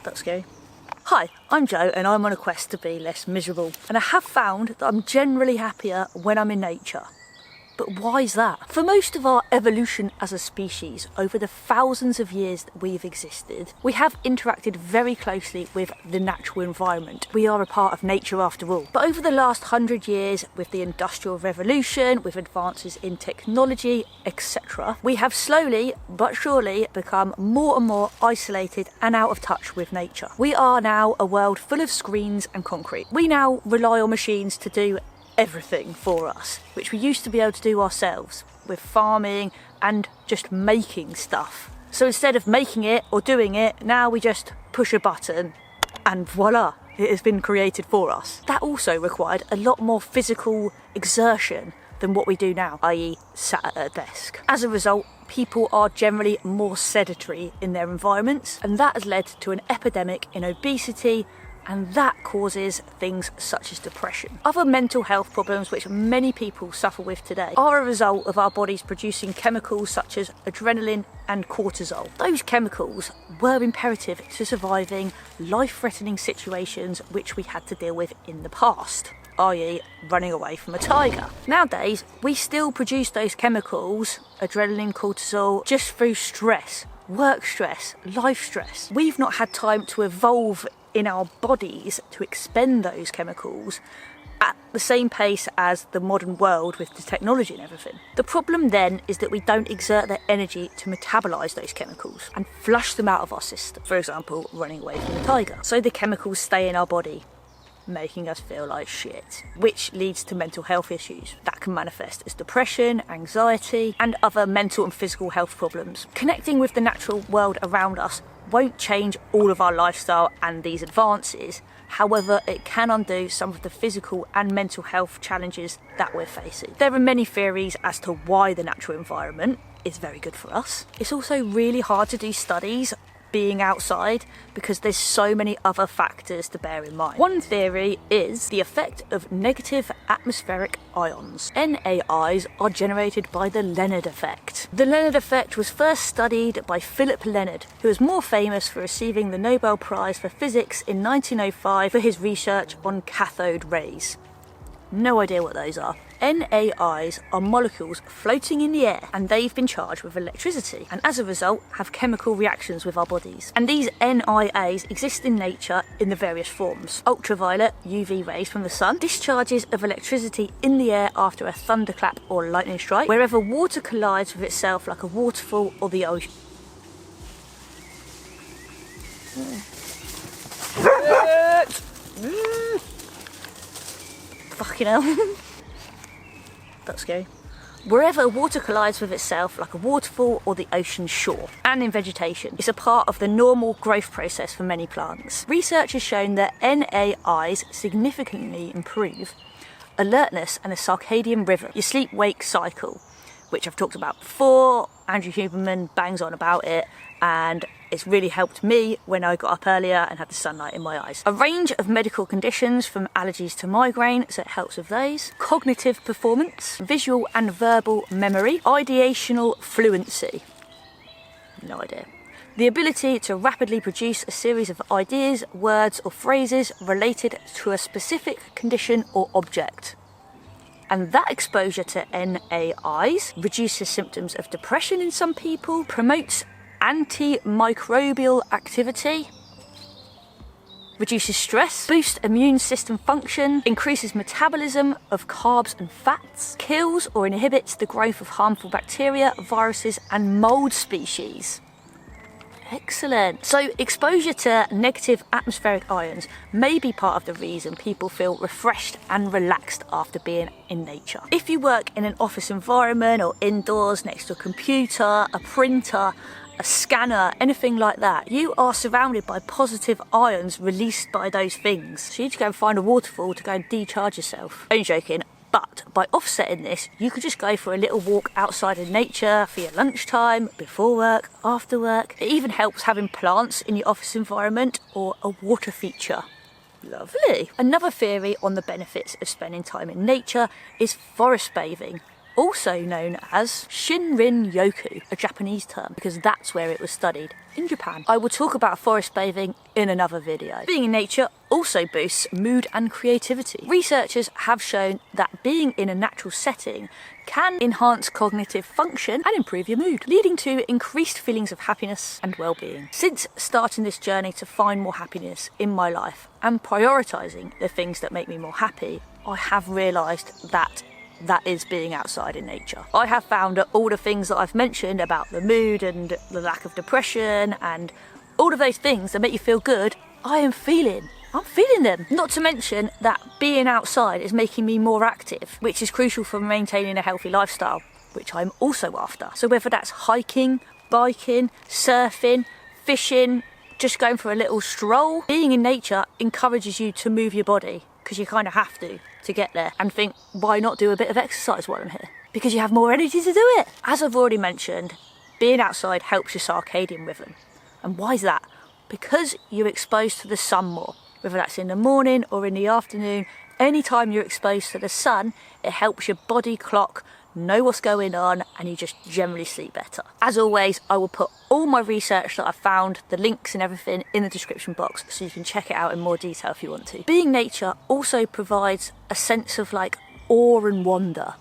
That's scary. Hi, I'm Jo and I'm on a quest to be less miserable. And I have found that I'm generally happier when I'm in nature. But why is that? For most of our evolution as a species, over the thousands of years that we've existed, we have interacted very closely with the natural environment. We are a part of nature after all. But over the last 100 years, with the Industrial Revolution, with advances in technology, etc., we have slowly but surely become more and more isolated and out of touch with nature. We are now a world full of screens and concrete. We now rely on machines to do everything for us, which we used to be able to do ourselves with farming and just making stuff. So instead of making it or doing it, now we just push a button and voila, it has been created for us. That also required a lot more physical exertion than what we do now, i.e. sat at a desk. As a result, people are generally more sedentary in their environments, and that has led to an epidemic in obesity, and that causes things such as depression. Other mental health problems which many people suffer with today are a result of our bodies producing chemicals such as adrenaline and cortisol. Those chemicals were imperative to surviving life-threatening situations which we had to deal with in the past, i.e. running away from a tiger. Nowadays, we still produce those chemicals, adrenaline, cortisol, just through stress, work stress, life stress. We've not had time to evolve in our bodies to expend those chemicals at the same pace as the modern world with the technology and everything. The problem then is that we don't exert the energy to metabolise those chemicals and flush them out of our system. For example, running away from the tiger. So the chemicals stay in our body, making us feel like shit, which leads to mental health issues that can manifest as depression, anxiety, and other mental and physical health problems. Connecting with the natural world around us won't change all of our lifestyle and these advances. However, it can undo some of the physical and mental health challenges that we're facing. There are many theories as to why the natural environment is very good for us. It's also really hard to do studies being outside because there's so many other factors to bear in mind. One theory is the effect of negative atmospheric ions. NAIs are generated by the Leonard effect. The Leonard effect was first studied by Philip Leonard, who is more famous for receiving the Nobel Prize for Physics in 1905 for his research on cathode rays. No idea what those are. NAIs are molecules floating in the air, and they've been charged with electricity, and as a result have chemical reactions with our bodies. And these NIAs exist in nature in the various forms. Ultraviolet UV rays from the sun, discharges of electricity in the air after a thunderclap or lightning strike, wherever water collides with itself like a waterfall or the ocean. Fucking hell. That's scary. Wherever water collides with itself like a waterfall or the ocean shore. And in vegetation, it's a part of the normal growth process for many plants. Research has shown that NAIs significantly improve alertness and the circadian rhythm, your sleep-wake cycle, which I've talked about before. Andrew Huberman bangs on about it, and it's really helped me when I got up earlier and had the sunlight in my eyes. A range of medical conditions from allergies to migraine, so it helps with those. Cognitive performance, visual and verbal memory, ideational fluency. No idea. The ability to rapidly produce a series of ideas, words or phrases related to a specific condition or object. And that exposure to NAIs reduces symptoms of depression in some people, promotes antimicrobial activity, reduces stress, boosts immune system function, increases metabolism of carbs and fats, kills or inhibits the growth of harmful bacteria, viruses and mold species. Excellent. So exposure to negative atmospheric ions may be part of the reason people feel refreshed and relaxed after being in nature. If you work in an office environment or indoors next to a computer, a printer, a scanner, anything like that, you are surrounded by positive ions released by those things. So you need to go and find a waterfall to go and decharge yourself. Only joking. But by offsetting this, you could just go for a little walk outside in nature for your lunchtime, before work, after work. It even helps having plants in your office environment or a water feature. Lovely. Another theory on the benefits of spending time in nature is forest bathing, also known as Shinrin-yoku, a Japanese term, because that's where it was studied, in Japan. I will talk about forest bathing in another video. Being in nature also boosts mood and creativity. Researchers have shown that being in a natural setting can enhance cognitive function and improve your mood, leading to increased feelings of happiness and well-being. Since starting this journey to find more happiness in my life and prioritising the things that make me more happy, I have realised that is being outside in nature. I have found that all the things that I've mentioned about the mood and the lack of depression and all of those things that make you feel good, I'm feeling them. Not to mention that being outside is making me more active, which is crucial for maintaining a healthy lifestyle, which I'm also after. So whether that's hiking, biking, surfing, fishing, just going for a little stroll, being in nature encourages you to move your body, because you kind of have to get there, and think, why not do a bit of exercise while I'm here? Because you have more energy to do it. As I've already mentioned, being outside helps your circadian rhythm. And why is that? Because you're exposed to the sun more, whether that's in the morning or in the afternoon. Anytime you're exposed to the sun, it helps your body clock know what's going on, and you just generally sleep better. As always, I will put all my research that I've found, the links and everything, in the description box so you can check it out in more detail if you want to. Being nature also provides a sense of like awe and wonder.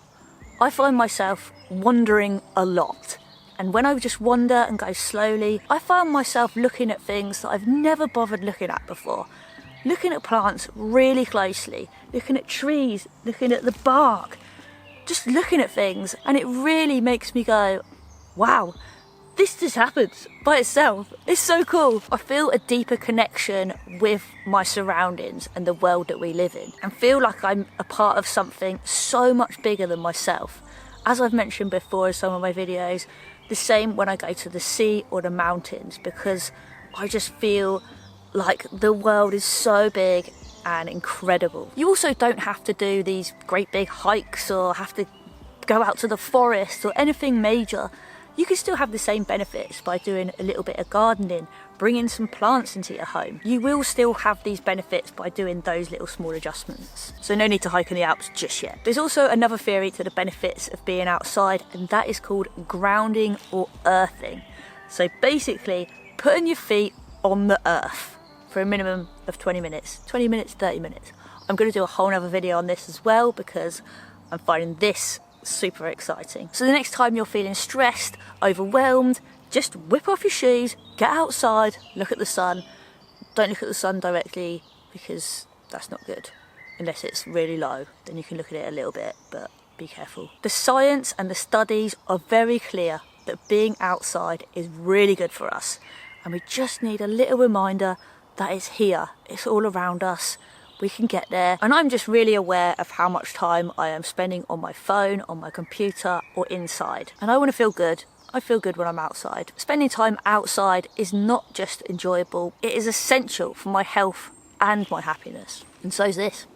I find myself wandering a lot, and when I just wander and go slowly, I find myself looking at things that I've never bothered looking at before. Looking at plants really closely, looking at trees, looking at the bark, just looking at things, and it really makes me go, wow, this just happens by itself. It's so cool. I feel a deeper connection with my surroundings and the world that we live in, and feel like I'm a part of something so much bigger than myself. As I've mentioned before in some of my videos, the same when I go to the sea or the mountains, because I just feel like the world is so big and incredible. You also don't have to do these great big hikes or have to go out to the forest or anything major. You can still have the same benefits by doing a little bit of gardening, bringing some plants into your home. You will still have these benefits by doing those little small adjustments. So no need to hike in the Alps just yet. There's also another theory to the benefits of being outside, and that is called grounding or earthing. So basically putting your feet on the earth for a minimum of 20 minutes, 30 minutes. I'm going to do a whole other video on this as well, because I'm finding this super exciting. So the next time you're feeling stressed, overwhelmed, just whip off your shoes, get outside, look at the sun. Don't look at the sun directly, because that's not good. Unless it's really low, then you can look at it a little bit, but be careful. The science and the studies are very clear that being outside is really good for us, and we just need a little reminder that it's here, it's all around us, we can get there. And I'm just really aware of how much time I am spending on my phone, on my computer, or inside. And I want to feel good. I feel good when I'm outside. Spending time outside is not just enjoyable, it is essential for my health and my happiness. And so is this.